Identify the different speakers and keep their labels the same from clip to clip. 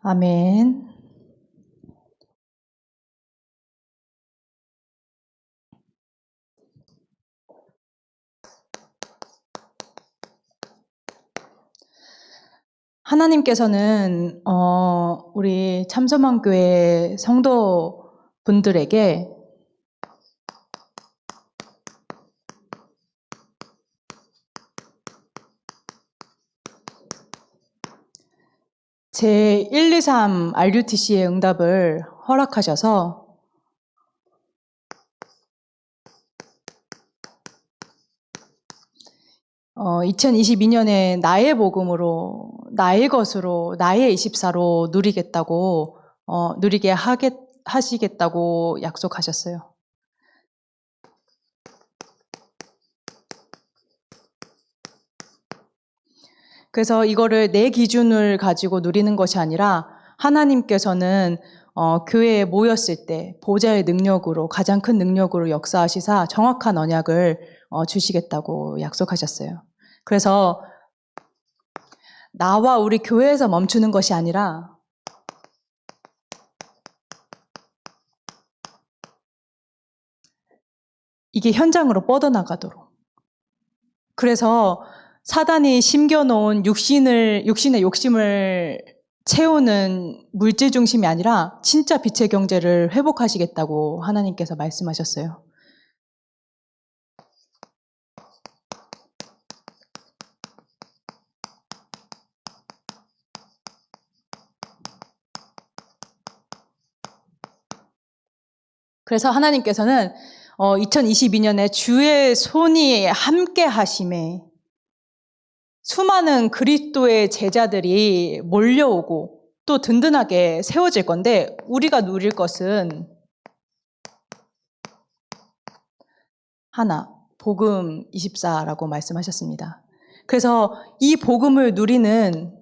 Speaker 1: 아멘. 하나님께서는 우리 참소망교회 성도분들에게 제1, 2, 3 RUTC의 응답을 허락하셔서 2022년에 나의 복음으로, 나의 것으로, 나의 24로 누리겠다고, 누리게 하시겠다고 약속하셨어요. 그래서 이거를 내 기준을 가지고 누리는 것이 아니라 하나님께서는 교회에 모였을 때 보좌의 능력으로, 가장 큰 능력으로 역사하시사 정확한 언약을 주시겠다고 약속하셨어요. 그래서 나와 우리 교회에서 멈추는 것이 아니라 이게 현장으로 뻗어나가도록. 그래서 사단이 심겨놓은 육신의 욕심을 채우는 물질 중심이 아니라 진짜 빛의 경제를 회복하시겠다고 하나님께서 말씀하셨어요. 그래서 하나님께서는 2022년에 주의 손이 함께 하심에 수많은 그리스도의 제자들이 몰려오고 또 든든하게 세워질 건데 우리가 누릴 것은 하나, 복음 24라고 말씀하셨습니다. 그래서 이 복음을 누리는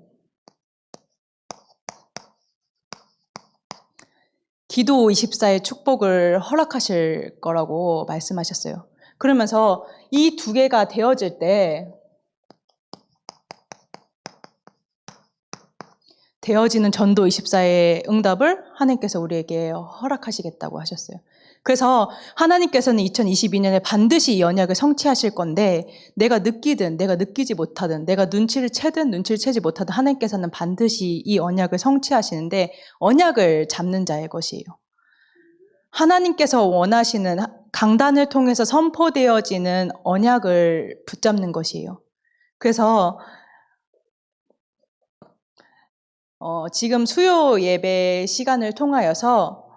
Speaker 1: 기도 24의 축복을 허락하실 거라고 말씀하셨어요. 그러면서 이 두 개가 되어질 때 되어지는 전도 24의 응답을 하나님께서 우리에게 허락하시겠다고 하셨어요. 그래서 하나님께서는 2022년에 반드시 이 언약을 성취하실 건데 내가 느끼든 내가 느끼지 못하든 내가 눈치를 채든 눈치를 채지 못하든 하나님께서는 반드시 이 언약을 성취하시는데 언약을 잡는 자의 것이에요. 하나님께서 원하시는 강단을 통해서 선포되어지는 언약을 붙잡는 것이에요. 그래서 지금 수요 예배 시간을 통하여서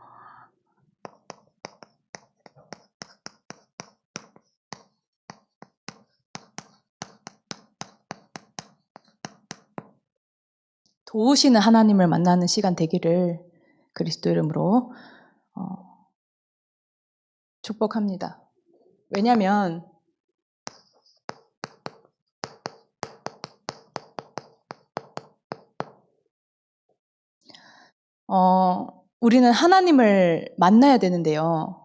Speaker 1: 도우시는 하나님을 만나는 시간 되기를 그리스도 이름으로 축복합니다. 왜냐하면 우리는 하나님을 만나야 되는데요.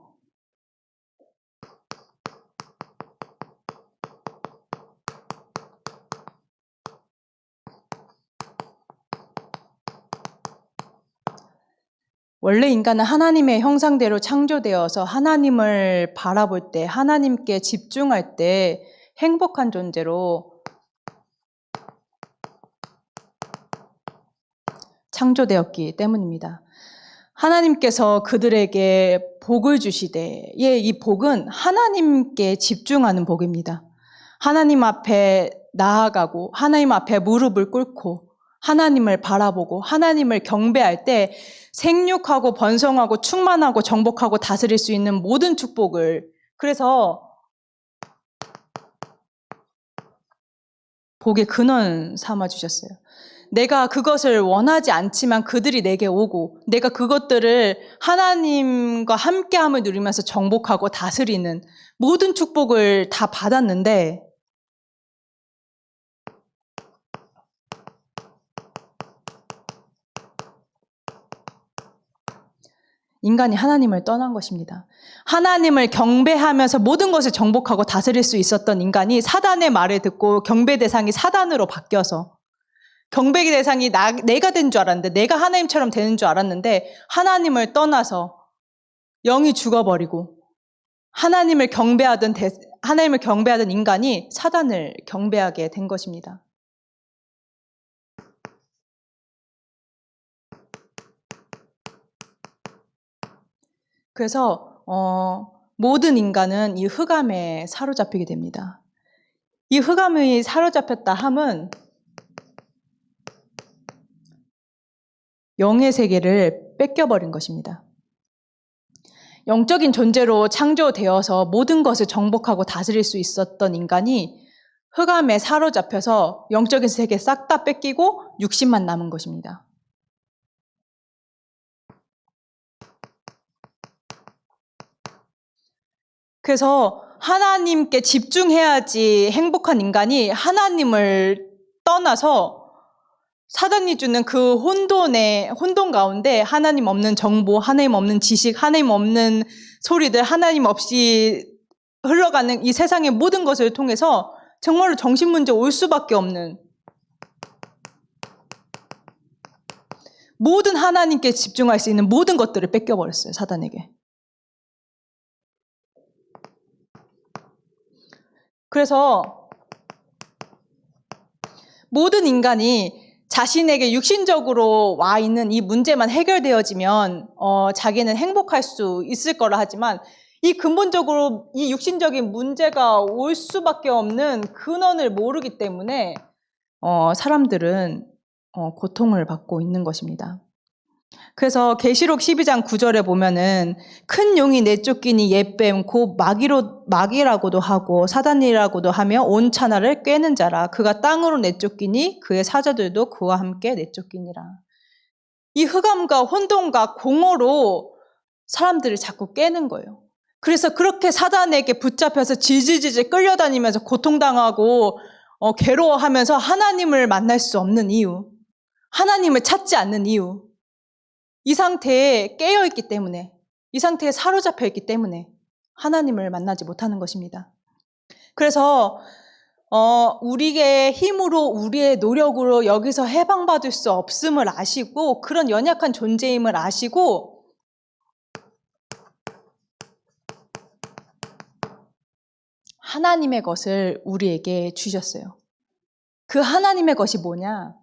Speaker 1: 원래 인간은 하나님의 형상대로 창조되어서 하나님을 바라볼 때, 하나님께 집중할 때 행복한 존재로 창조되었기 때문입니다. 하나님께서 그들에게 복을 주시되, 이 복은 하나님께 집중하는 복입니다. 하나님 앞에 나아가고, 하나님 앞에 무릎을 꿇고, 하나님을 바라보고, 하나님을 경배할 때 생육하고 번성하고 충만하고 정복하고 다스릴 수 있는 모든 축복을, 그래서 복의 근원 삼아 주셨어요. 내가 그것을 원하지 않지만 그들이 내게 오고 내가 그것들을 하나님과 함께함을 누리면서 정복하고 다스리는 모든 축복을 다 받았는데 인간이 하나님을 떠난 것입니다. 하나님을 경배하면서 모든 것을 정복하고 다스릴 수 있었던 인간이 사단의 말을 듣고 경배 대상이 사단으로 바뀌어서 경배의 대상이 내가 된 줄 알았는데, 내가 하나님처럼 되는 줄 알았는데, 하나님을 떠나서 영이 죽어버리고, 하나님을 경배하던 인간이 사단을 경배하게 된 것입니다. 그래서 모든 인간은 이 흑암에 사로잡히게 됩니다. 이 흑암이 사로잡혔다 함은 영의 세계를 뺏겨버린 것입니다. 영적인 존재로 창조되어서 모든 것을 정복하고 다스릴 수 있었던 인간이 흑암에 사로잡혀서 영적인 세계 싹 다 뺏기고 육신만 남은 것입니다. 그래서 하나님께 집중해야지 행복한 인간이 하나님을 떠나서 사단이 주는 그 혼돈 가운데 하나님 없는 정보, 하나님 없는 지식, 하나님 없는 소리들, 하나님 없이 흘러가는 이 세상의 모든 것을 통해서 정말로 정신문제 올 수밖에 없는, 모든 하나님께 집중할 수 있는 모든 것들을 뺏겨버렸어요, 사단에게. 그래서 모든 인간이 자신에게 육신적으로 와 있는 이 문제만 해결되어지면 자기는 행복할 수 있을 거라 하지만, 이 근본적으로 이 육신적인 문제가 올 수밖에 없는 근원을 모르기 때문에 사람들은 고통을 받고 있는 것입니다. 그래서 계시록 12장 9절에 보면은 큰 용이 내쫓기니 옛뱀 곧 마귀라고도 하고 사단이라고도 하며 온 천하를 꿰는 자라. 그가 땅으로 내쫓기니 그의 사자들도 그와 함께 내쫓기니라. 이 흑암과 혼돈과 공허로 사람들을 자꾸 깨는 거예요. 그래서 그렇게 사단에게 붙잡혀서 질질질질 끌려다니면서 고통당하고 괴로워하면서 하나님을 만날 수 없는 이유, 하나님을 찾지 않는 이유, 이 상태에 깨어있기 때문에, 이 상태에 사로잡혀 있기 때문에 하나님을 만나지 못하는 것입니다. 그래서 우리의 힘으로, 우리의 노력으로 여기서 해방받을 수 없음을 아시고, 그런 연약한 존재임을 아시고, 하나님의 것을 우리에게 주셨어요. 그 하나님의 것이 뭐냐?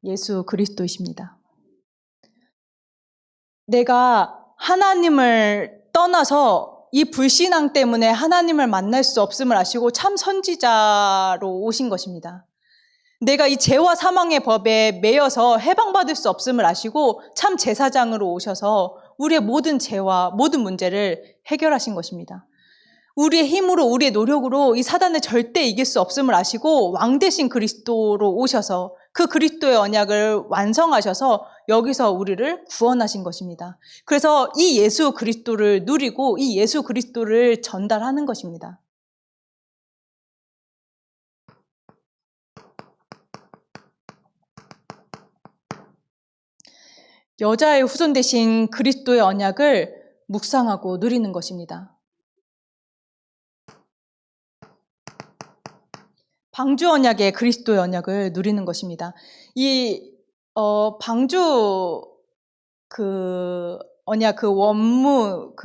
Speaker 1: 예수 그리스도이십니다. 내가 하나님을 떠나서 이 불신앙 때문에 하나님을 만날 수 없음을 아시고 참 선지자로 오신 것입니다. 내가 이 죄와 사망의 법에 매여서 해방받을 수 없음을 아시고 참 제사장으로 오셔서 우리의 모든 죄와 모든 문제를 해결하신 것입니다. 우리의 힘으로, 우리의 노력으로 이 사단을 절대 이길 수 없음을 아시고 왕 대신 그리스도로 오셔서 그 그리스도의 언약을 완성하셔서 여기서 우리를 구원하신 것입니다. 그래서 이 예수 그리스도를 누리고 이 예수 그리스도를 전달하는 것입니다. 여자의 후손 대신 그리스도의 언약을 묵상하고 누리는 것입니다. 방주 언약의 그리스도의 언약을 누리는 것입니다. 이 방주 언약 원무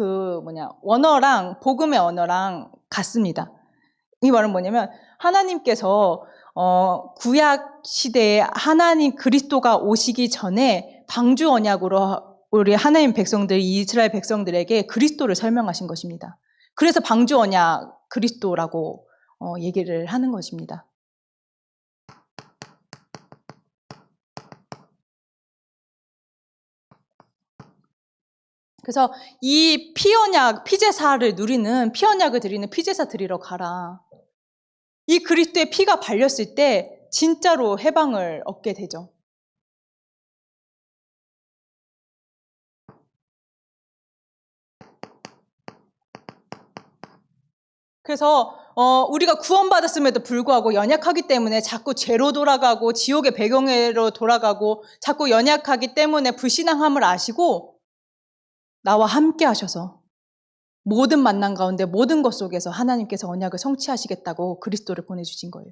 Speaker 1: 원어랑 복음의 언어랑 같습니다. 이 말은 뭐냐면 하나님께서 구약 시대에 하나님 그리스도가 오시기 전에 방주 언약으로 우리 하나님 백성들, 이스라엘 백성들에게 그리스도를 설명하신 것입니다. 그래서 방주 언약 그리스도라고 얘기를 하는 것입니다. 그래서 이 피제사를 누리는, 피언약을 드리는 피제사 드리러 가라. 이 그리스도의 피가 발렸을 때 진짜로 해방을 얻게 되죠. 그래서 우리가 구원받았음에도 불구하고 연약하기 때문에 자꾸 죄로 돌아가고 지옥의 배경으로 돌아가고 자꾸 연약하기 때문에 불신앙함을 아시고 나와 함께 하셔서 모든 만남 가운데 모든 것 속에서 하나님께서 언약을 성취하시겠다고 그리스도를 보내주신 거예요.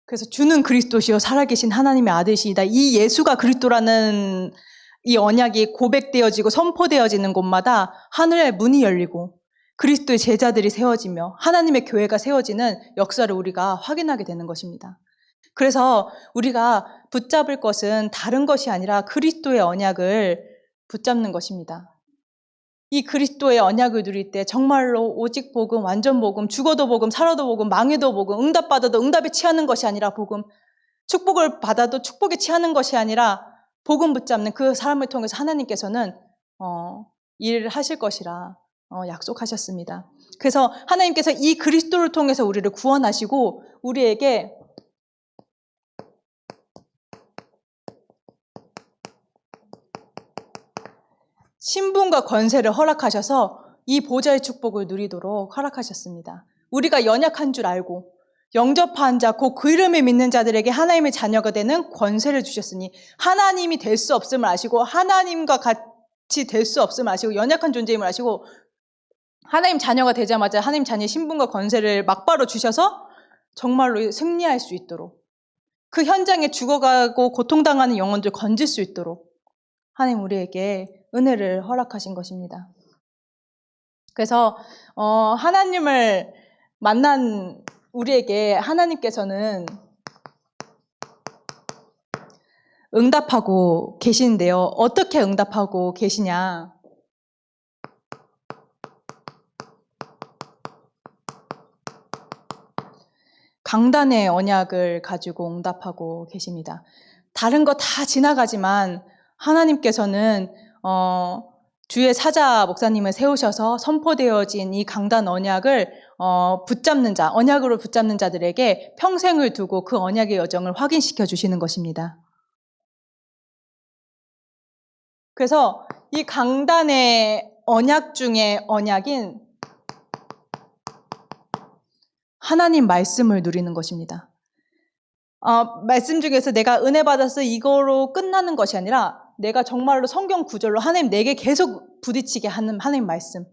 Speaker 1: 그래서 주는 그리스도시요 살아계신 하나님의 아들이시다. 이 예수가 그리스도라는 이 언약이 고백되어지고 선포되어지는 곳마다 하늘의 문이 열리고 그리스도의 제자들이 세워지며 하나님의 교회가 세워지는 역사를 우리가 확인하게 되는 것입니다. 그래서 우리가 붙잡을 것은 다른 것이 아니라 그리스도의 언약을 붙잡는 것입니다. 이 그리스도의 언약을 누릴 때 정말로 오직 복음, 완전 복음, 죽어도 복음, 살아도 복음, 망해도 복음, 응답받아도 응답에 취하는 것이 아니라 복음, 축복을 받아도 축복에 취하는 것이 아니라 복음 붙잡는 그 사람을 통해서 하나님께서는 일을 하실 것이라 약속하셨습니다. 그래서 하나님께서 이 그리스도를 통해서 우리를 구원하시고 우리에게 신분과 권세를 허락하셔서 이 보좌의 축복을 누리도록 허락하셨습니다. 우리가 연약한 줄 알고 영접한 자, 곧 그 이름을 믿는 자들에게 하나님의 자녀가 되는 권세를 주셨으니 하나님이 될 수 없음을 아시고 하나님과 같이 될 수 없음을 아시고 연약한 존재임을 아시고 하나님 자녀가 되자마자 하나님 자녀의 신분과 권세를 막바로 주셔서 정말로 승리할 수 있도록 그 현장에 죽어가고 고통당하는 영혼들 건질 수 있도록 하나님 우리에게 은혜를 허락하신 것입니다. 그래서 하나님을 만난 우리에게 하나님께서는 응답하고 계시는데요. 어떻게 응답하고 계시냐? 강단의 언약을 가지고 응답하고 계십니다. 다른 거 다 지나가지만 하나님께서는 주의 사자 목사님을 세우셔서 선포되어진 이 강단 언약을 붙잡는 자, 언약으로 붙잡는 자들에게 평생을 두고 그 언약의 여정을 확인시켜 주시는 것입니다. 그래서 이 강단의 언약 중에 언약인 하나님 말씀을 누리는 것입니다. 말씀 중에서 내가 은혜 받아서 이거로 끝나는 것이 아니라 내가 정말로 성경 구절로 하나님 내게 계속 부딪히게 하는 하나님 말씀,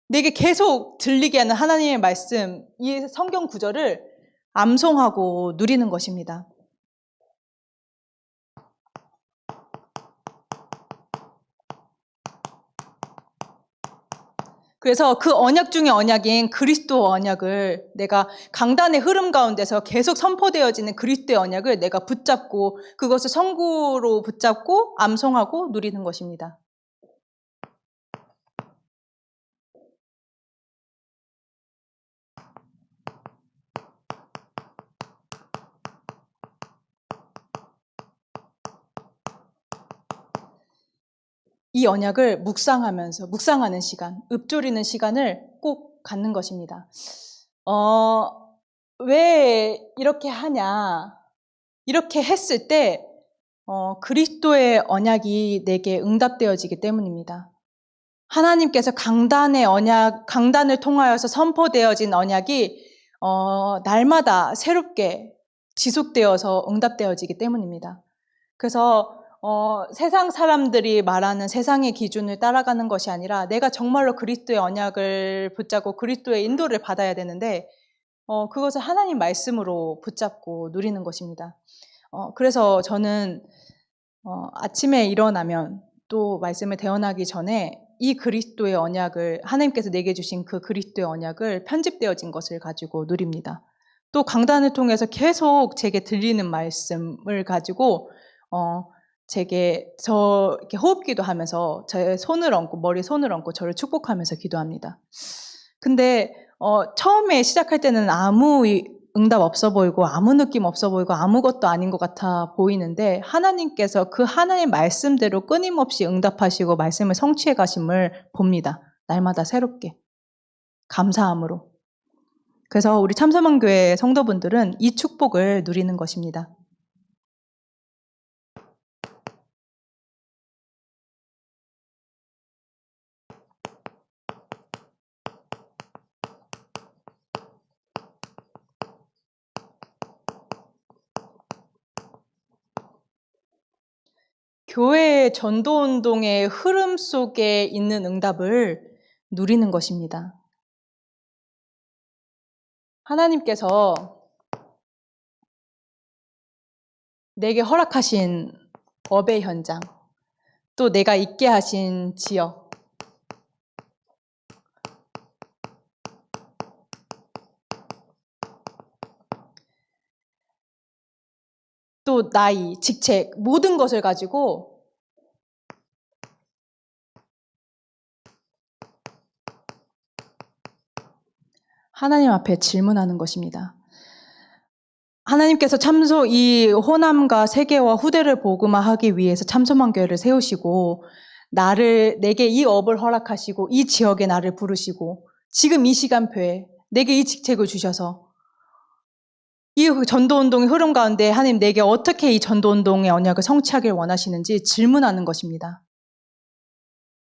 Speaker 1: 내게 계속 들리게 하는 하나님의 말씀, 이 성경 구절을 암송하고 누리는 것입니다. 그래서 그 언약 중의 언약인 그리스도 언약을 내가 강단의 흐름 가운데서 계속 선포되어지는 그리스도의 언약을 내가 붙잡고 그것을 성구로 붙잡고 암송하고 누리는 것입니다. 이 언약을 묵상하는 시간, 읊조리는 시간을 꼭 갖는 것입니다. 왜 이렇게 하냐? 이렇게 했을 때 그리스도의 언약이 내게 응답되어지기 때문입니다. 하나님께서 강단을 통하여서 선포되어진 언약이 날마다 새롭게 지속되어서 응답되어지기 때문입니다. 그래서 세상 사람들이 말하는 세상의 기준을 따라가는 것이 아니라 내가 정말로 그리스도의 언약을 붙잡고 그리스도의 인도를 받아야 되는데 그것을 하나님 말씀으로 붙잡고 누리는 것입니다. 그래서 저는 아침에 일어나면 또 말씀을 대언하기 전에 이 그리스도의 언약을 하나님께서 내게 주신 그 그리스도의 언약을 편집되어진 것을 가지고 누립니다. 또 강단을 통해서 계속 제게 들리는 말씀을 가지고 제게 이렇게 호흡기도 하면서 제 손을 얹고 머리에 손을 얹고 저를 축복하면서 기도합니다. 근데 처음에 시작할 때는 아무 응답 없어 보이고 아무 느낌 없어 보이고 아무것도 아닌 것 같아 보이는데 하나님께서 그 하나님의 말씀대로 끊임없이 응답하시고 말씀을 성취해 가심을 봅니다. 날마다 새롭게 감사함으로. 그래서 우리 참서만교회 성도분들은 이 축복을 누리는 것입니다. 교회의 전도운동의 흐름 속에 있는 응답을 누리는 것입니다. 하나님께서 내게 허락하신 업의 현장, 또 내가 있게 하신 지역, 또 나이, 직책, 모든 것을 가지고 하나님 앞에 질문하는 것입니다. 하나님께서 이 호남과 세계와 후대를 복음화하기 위해서 참소만교회를 세우시고 내게 이 업을 허락하시고 이 지역에 나를 부르시고 지금 이 시간표에 내게 이 직책을 주셔서 이 전도운동의 흐름 가운데 하나님 내게 어떻게 이 전도운동의 언약을 성취하길 원하시는지 질문하는 것입니다.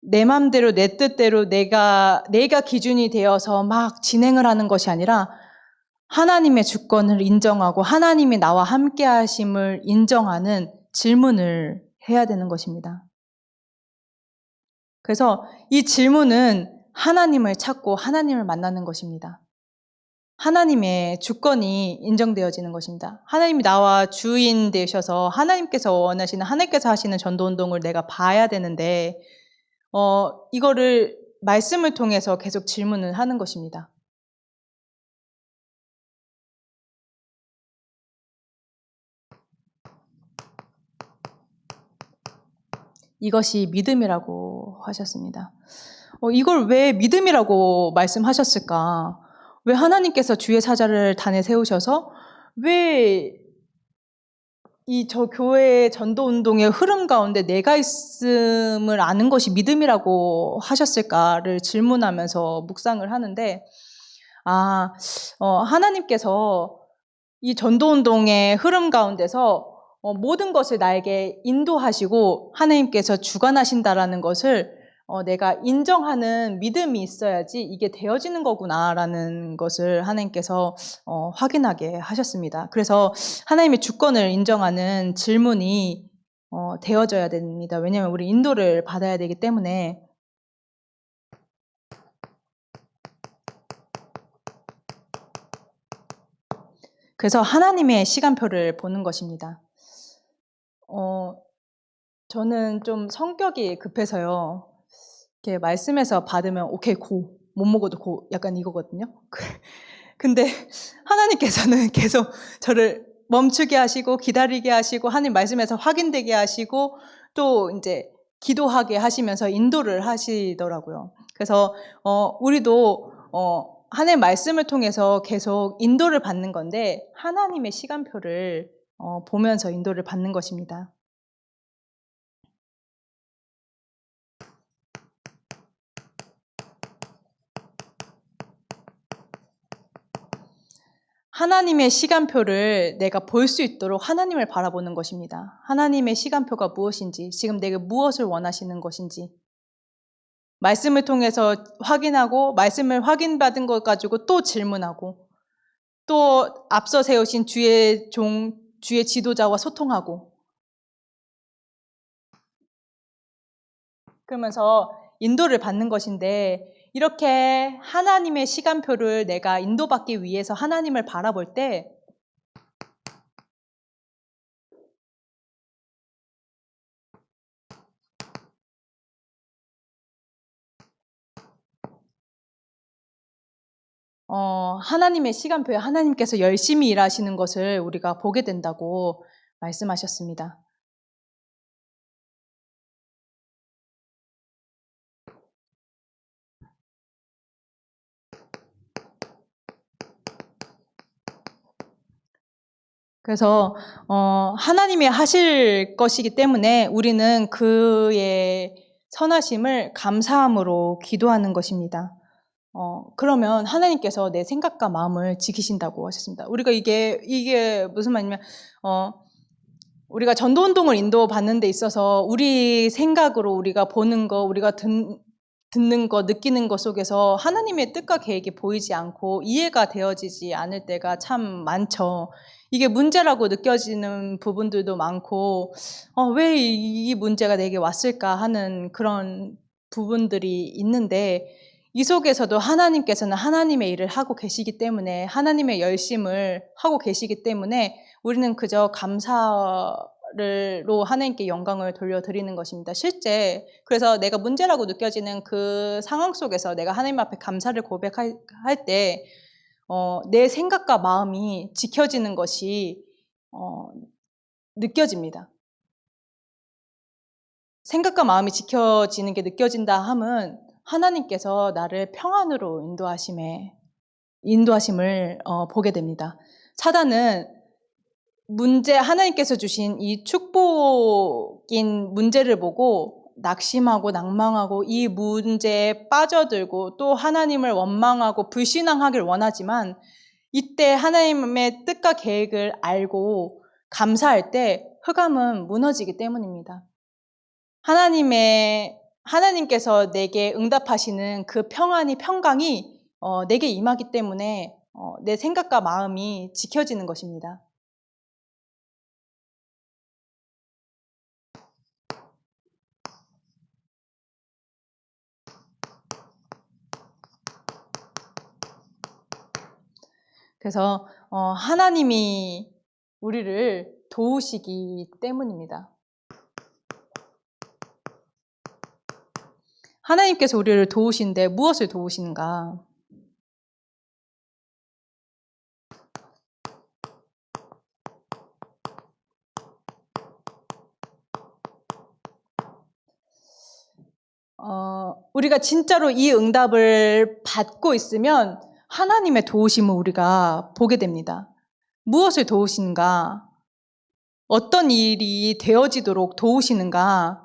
Speaker 1: 내 마음대로 내 뜻대로 내가 기준이 되어서 막 진행을 하는 것이 아니라 하나님의 주권을 인정하고 하나님이 나와 함께 하심을 인정하는 질문을 해야 되는 것입니다. 그래서 이 질문은 하나님을 찾고 하나님을 만나는 것입니다. 하나님의 주권이 인정되어지는 것입니다. 하나님이 나와 주인 되셔서 하나님께서 하시는 전도운동을 내가 봐야 되는데 이거를 말씀을 통해서 계속 질문을 하는 것입니다. 이것이 믿음이라고 하셨습니다. 이걸 왜 믿음이라고 말씀하셨을까? 왜 하나님께서 주의 사자를 단에 세우셔서 왜 저 교회의 전도운동의 흐름 가운데 내가 있음을 아는 것이 믿음이라고 하셨을까를 질문하면서 묵상을 하는데 하나님께서 이 전도운동의 흐름 가운데서 모든 것을 나에게 인도하시고 하나님께서 주관하신다라는 것을 내가 인정하는 믿음이 있어야지 이게 되어지는 거구나라는 것을 하나님께서 확인하게 하셨습니다. 그래서 하나님의 주권을 인정하는 질문이 되어져야 됩니다. 왜냐하면 우리 인도를 받아야 되기 때문에. 그래서 하나님의 시간표를 보는 것입니다. 저는 좀 성격이 급해서요. 이렇게 말씀에서 받으면 오케이 고, 못 먹어도 고 약간 이거거든요. 근데 하나님께서는 계속 저를 멈추게 하시고 기다리게 하시고 하나님 말씀에서 확인되게 하시고 또 이제 기도하게 하시면서 인도를 하시더라고요. 그래서 우리도 하나님 말씀을 통해서 계속 인도를 받는 건데 하나님의 시간표를 보면서 인도를 받는 것입니다. 하나님의 시간표를 내가 볼 수 있도록 하나님을 바라보는 것입니다. 하나님의 시간표가 무엇인지, 지금 내게 무엇을 원하시는 것인지, 말씀을 통해서 확인하고, 말씀을 확인받은 것 가지고 또 질문하고, 또 앞서 세우신 주의 지도자와 소통하고, 그러면서 인도를 받는 것인데, 이렇게 하나님의 시간표를 내가 인도받기 위해서 하나님을 바라볼 때 하나님의 시간표에 하나님께서 열심히 일하시는 것을 우리가 보게 된다고 말씀하셨습니다. 그래서 하나님이 하실 것이기 때문에 우리는 그의 선하심을 감사함으로 기도하는 것입니다. 그러면 하나님께서 내 생각과 마음을 지키신다고 하셨습니다. 우리가 이게 무슨 말이냐면 우리가 전도운동을 인도받는 데 있어서 우리 생각으로 우리가 보는 거, 우리가 듣는 것, 느끼는 것 속에서 하나님의 뜻과 계획이 보이지 않고 이해가 되어지지 않을 때가 참 많죠. 이게 문제라고 느껴지는 부분들도 많고, 왜 이 문제가 내게 왔을까 하는 그런 부분들이 있는데, 이 속에서도 하나님께서는 하나님의 일을 하고 계시기 때문에, 하나님의 열심을 하고 계시기 때문에 우리는 그저 감사로 하나님께 영광을 돌려드리는 것입니다. 실제 그래서 내가 문제라고 느껴지는 그 상황 속에서 내가 하나님 앞에 감사를 고백할 때 내 생각과 마음이 지켜지는 것이 느껴집니다. 생각과 마음이 지켜지는 게 느껴진다 함은 하나님께서 나를 평안으로 인도하심을 보게 됩니다. 사단은 하나님께서 주신 이 축복인 문제를 보고 낙심하고 낭망하고 이 문제에 빠져들고 또 하나님을 원망하고 불신앙하길 원하지만 이때 하나님의 뜻과 계획을 알고 감사할 때 흑암은 무너지기 때문입니다. 하나님께서 내게 응답하시는 그 평강이 내게 임하기 때문에 내 생각과 마음이 지켜지는 것입니다. 그래서 하나님이 우리를 도우시기 때문입니다. 하나님께서 우리를 도우시는데 무엇을 도우시는가? 우리가 진짜로 이 응답을 받고 있으면 하나님의 도우심을 우리가 보게 됩니다. 무엇을 도우시는가? 어떤 일이 되어지도록 도우시는가?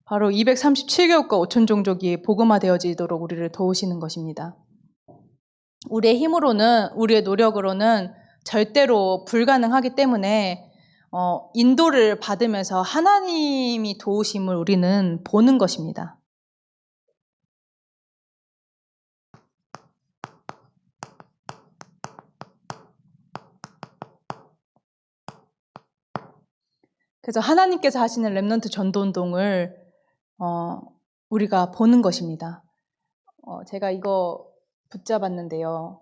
Speaker 1: 바로 237개국과 5천 종족이 복음화되어지도록 우리를 도우시는 것입니다. 우리의 힘으로는, 우리의 노력으로는 절대로 불가능하기 때문에 인도를 받으면서 하나님이 도우심을 우리는 보는 것입니다. 그래서 하나님께서 하시는 렘넌트 전도운동을 우리가 보는 것입니다. 제가 이거 붙잡았는데요.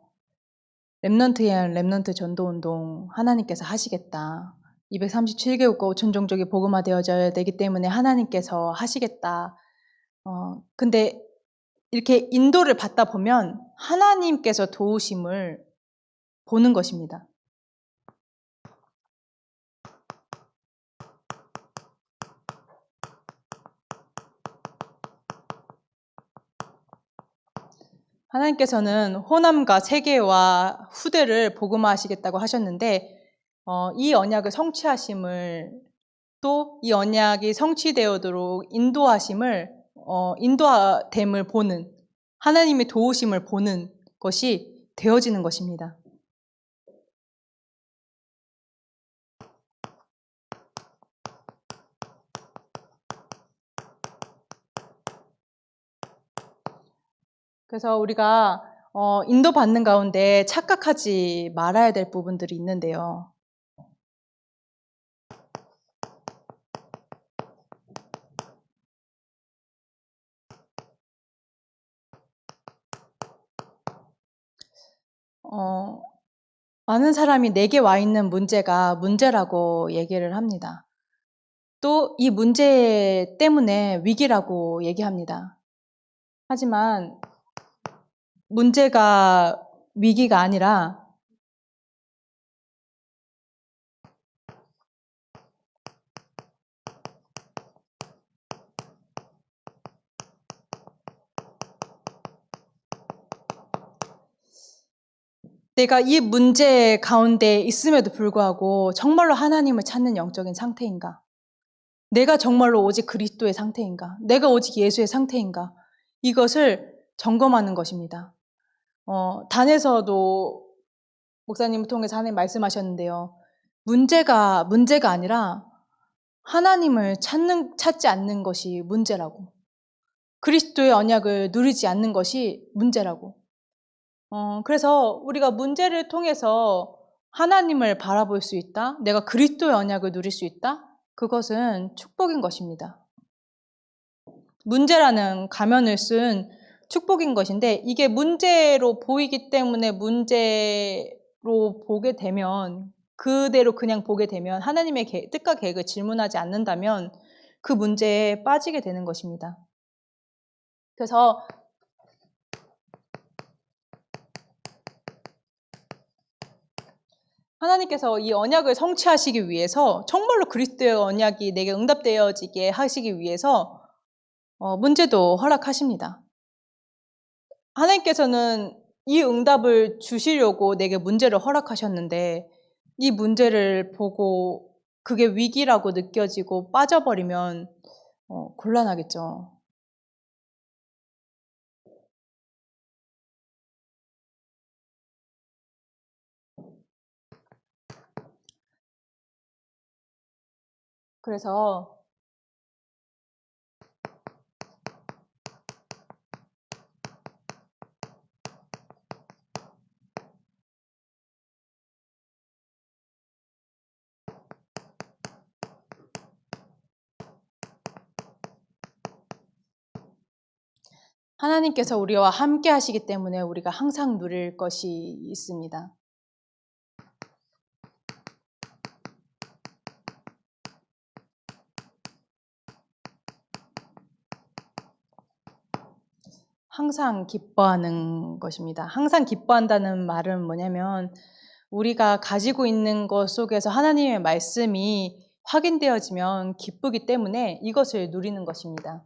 Speaker 1: 렘넌트 전도운동 하나님께서 하시겠다. 237개국과 5천 종족이 복음화되어져야 되기 때문에 하나님께서 하시겠다. 근데 이렇게 인도를 받다 보면 하나님께서 도우심을 보는 것입니다. 하나님께서는 호남과 세계와 후대를 복음화하시겠다고 하셨는데 이 언약을 성취하심을 또 이 언약이 성취되어도록 인도됨을 보는 하나님의 도우심을 보는 것이 되어지는 것입니다. 그래서 우리가 인도받는 가운데 착각하지 말아야 될 부분들이 있는데요. 많은 사람이 내게 와 있는 문제가 문제라고 얘기를 합니다. 또 이 문제 때문에 위기라고 얘기합니다. 하지만 문제가 위기가 아니라 내가 이 문제 가운데 있음에도 불구하고 정말로 하나님을 찾는 영적인 상태인가? 내가 정말로 오직 그리스도의 상태인가? 내가 오직 예수의 상태인가? 이것을 점검하는 것입니다. 단에서도 목사님을 통해서 하나님 말씀하셨는데요. 문제가 아니라 하나님을 찾지 않는 것이 문제라고. 그리스도의 언약을 누리지 않는 것이 문제라고. 그래서 우리가 문제를 통해서 하나님을 바라볼 수 있다. 내가 그리스도의 언약을 누릴 수 있다. 그것은 축복인 것입니다. 문제라는 가면을 쓴 축복인 것인데 이게 문제로 보이기 때문에 문제로 보게 되면 그대로 그냥 보게 되면 하나님의 뜻과 계획을 질문하지 않는다면 그 문제에 빠지게 되는 것입니다. 그래서 하나님께서 이 언약을 성취하시기 위해서 정말로 그리스도의 언약이 내게 응답되어지게 하시기 위해서 문제도 허락하십니다. 하나님께서는 이 응답을 주시려고 내게 문제를 허락하셨는데 이 문제를 보고 그게 위기라고 느껴지고 빠져버리면 곤란하겠죠. 그래서 하나님께서 우리와 함께 하시기 때문에 우리가 항상 누릴 것이 있습니다. 항상 기뻐하는 것입니다. 항상 기뻐한다는 말은 뭐냐면 우리가 가지고 있는 것 속에서 하나님의 말씀이 확인되어지면 기쁘기 때문에 이것을 누리는 것입니다.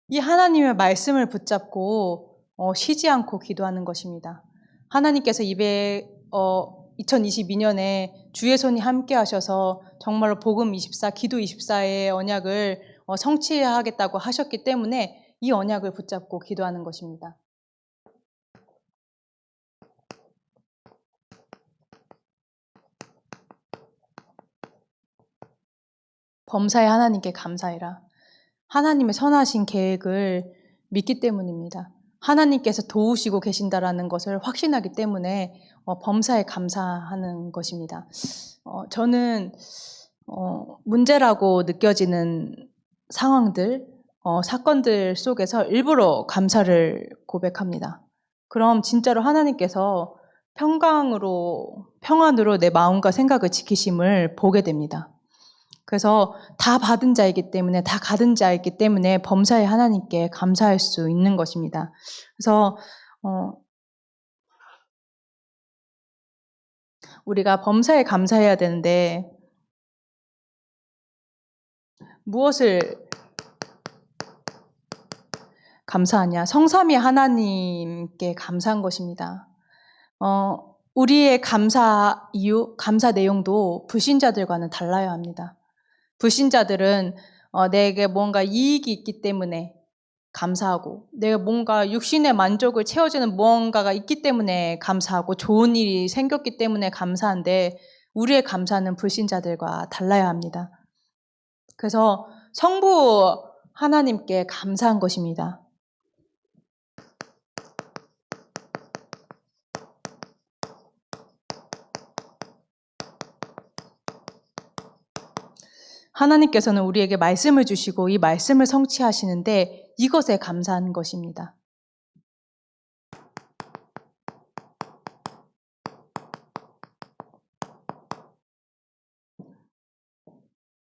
Speaker 1: 이 하나님의 말씀을 붙잡고 쉬지 않고 기도하는 것입니다. 하나님께서 2022년에 주의 손이 함께 하셔서 정말로 복음 24, 기도 24의 언약을 성취하겠다고 하셨기 때문에 이 언약을 붙잡고 기도하는 것입니다. 범사의 하나님께 감사해라. 하나님의 선하신 계획을 믿기 때문입니다. 하나님께서 도우시고 계신다라는 것을 확신하기 때문에 범사에 감사하는 것입니다. 저는 문제라고 느껴지는 상황들, 사건들 속에서 일부러 감사를 고백합니다. 그럼 진짜로 하나님께서 평안으로 내 마음과 생각을 지키심을 보게 됩니다. 그래서 다 받은 자이기 때문에, 다 가진 자이기 때문에 범사의 하나님께 감사할 수 있는 것입니다. 그래서 우리가 범사에 감사해야 되는데 무엇을 감사하냐? 성삼위 하나님께 감사한 것입니다. 우리의 감사 이유, 감사 내용도 불신자들과는 달라야 합니다. 불신자들은 내게 뭔가 이익이 있기 때문에 감사하고 내가 뭔가 육신의 만족을 채워주는 무언가가 있기 때문에 감사하고 좋은 일이 생겼기 때문에 감사한데 우리의 감사는 불신자들과 달라야 합니다. 그래서 성부 하나님께 감사한 것입니다. 하나님께서는 우리에게 말씀을 주시고 이 말씀을 성취하시는데 이것에 감사한 것입니다.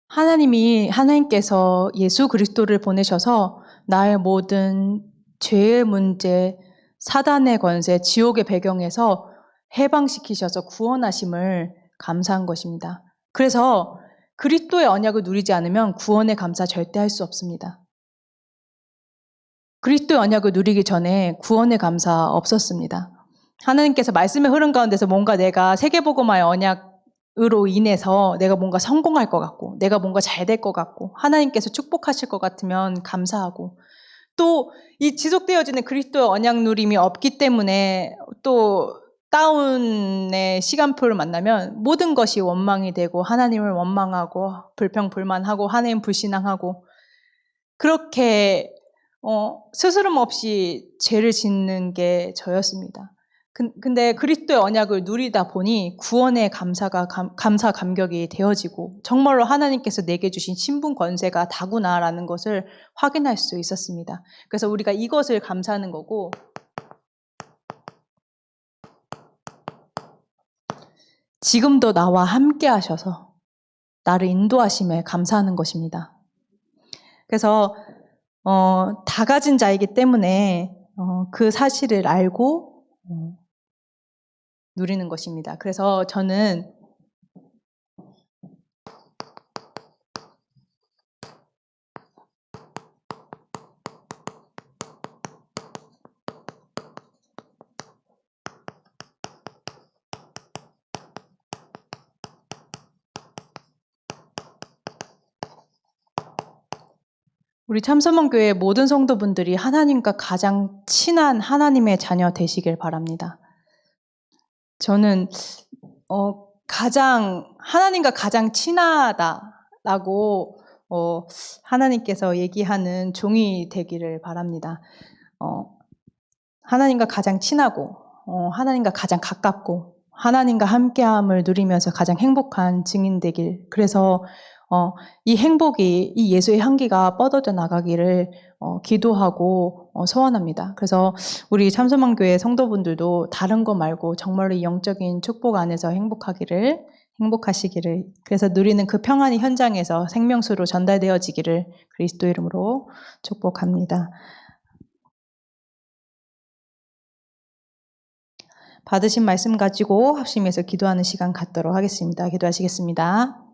Speaker 1: 하나님께서 예수 그리스도를 보내셔서 나의 모든 죄의 문제, 사단의 권세, 지옥의 배경에서 해방시키셔서 구원하심을 감사한 것입니다. 그래서 그리스도의 언약을 누리지 않으면 구원의 감사 절대 할 수 없습니다. 그리스도의 언약을 누리기 전에 구원의 감사 없었습니다. 하나님께서 말씀의 흐름 가운데서 뭔가 내가 세계복음화의 언약 으로 인해서 내가 뭔가 성공할 것 같고 내가 뭔가 잘 될 것 같고 하나님께서 축복하실 것 같으면 감사하고 또 이 지속되어지는 그리스도의 언약 누림이 없기 때문에 또 다운의 시간표를 만나면 모든 것이 원망이 되고 하나님을 원망하고 불평불만하고 하나님 불신앙하고 그렇게 스스럼 없이 죄를 짓는 게 저였습니다. 근데 그리스도의 언약을 누리다 보니 구원의 감사 감격이 되어지고 정말로 하나님께서 내게 주신 신분 권세가 다구나라는 것을 확인할 수 있었습니다. 그래서 우리가 이것을 감사하는 거고 지금도 나와 함께 하셔서 나를 인도하심에 감사하는 것입니다. 그래서 다 가진 자이기 때문에 그 사실을 알고 누리는 것입니다. 그래서 저는 우리 참서문교회 모든 성도분들이 하나님과 가장 친한 하나님의 자녀 되시길 바랍니다. 저는 하나님과 가장 친하다라고 하나님께서 얘기하는 종이 되기를 바랍니다. 하나님과 가장 친하고 하나님과 가장 가깝고 하나님과 함께함을 누리면서 가장 행복한 증인 되길 그래서 이 행복이 이 예수의 향기가 뻗어져 나가기를 기도하고 소원합니다. 그래서 우리 참소망교회 성도분들도 다른 거 말고 정말로 이 영적인 축복 안에서 행복하시기를 그래서 누리는 그 평안이 현장에서 생명수로 전달되어지기를 그리스도 이름으로 축복합니다. 받으신 말씀 가지고 합심해서 기도하는 시간 갖도록 하겠습니다. 기도하시겠습니다.